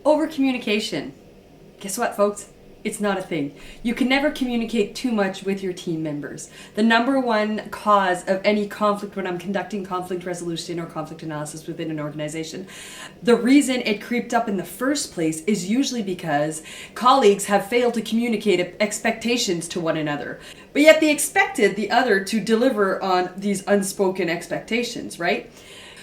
Overcommunication. Guess what, folks? It's not a thing. You can never communicate too much with your team members. The number one cause of any conflict when I'm conducting conflict resolution or conflict analysis within an organization, the reason it creeped up in the first place is usually because colleagues have failed to communicate expectations to one another. But yet they expected the other to deliver on these unspoken expectations, right?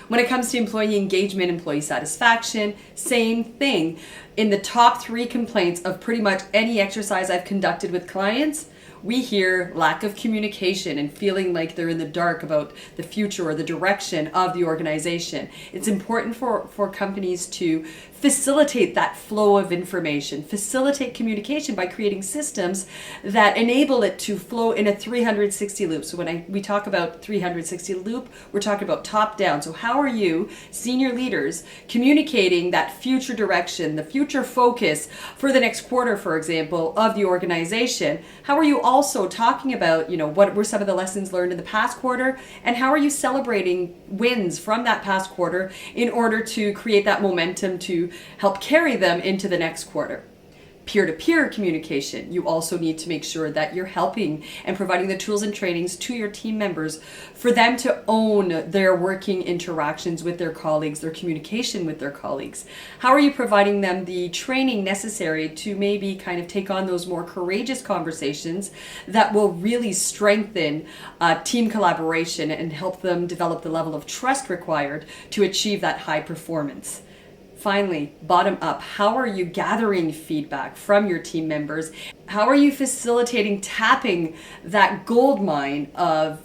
When it comes to employee engagement, employee satisfaction, same thing. In the top 3 complaints of pretty much any exercise I've conducted with clients, we hear lack of communication and feeling like they're in the dark about the future or the direction of the organization. It's important for companies to facilitate that flow of information, facilitate communication by creating systems that enable it to flow in a 360 loop. So when we talk about 360 loop, we're talking about top down. So how are you, senior leaders, communicating that future direction, the future focus for the next quarter, for example, of the organization? How are you also talking about, what were some of the lessons learned in the past quarter, and how are you celebrating wins from that past quarter in order to create that momentum to help carry them into the next quarter? Peer-to-peer communication. You also need to make sure that you're helping and providing the tools and trainings to your team members for them to own their working interactions with their colleagues, their communication with their colleagues. How are you providing them the training necessary to maybe kind of take on those more courageous conversations that will really strengthen team collaboration and help them develop the level of trust required to achieve that high performance? Finally, bottom up, how are you gathering feedback from your team members? How are you facilitating tapping that gold mine of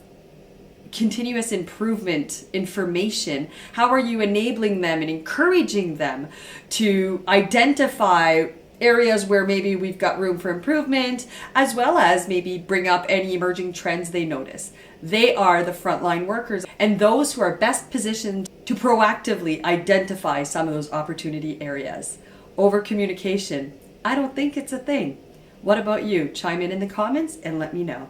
continuous improvement information? How are you enabling them and encouraging them to identify areas where maybe we've got room for improvement, as well as maybe bring up any emerging trends they notice? They are the frontline workers and those who are best positioned to proactively identify some of those opportunity areas. Over communication, I don't think it's a thing. What about you? Chime in the comments and let me know.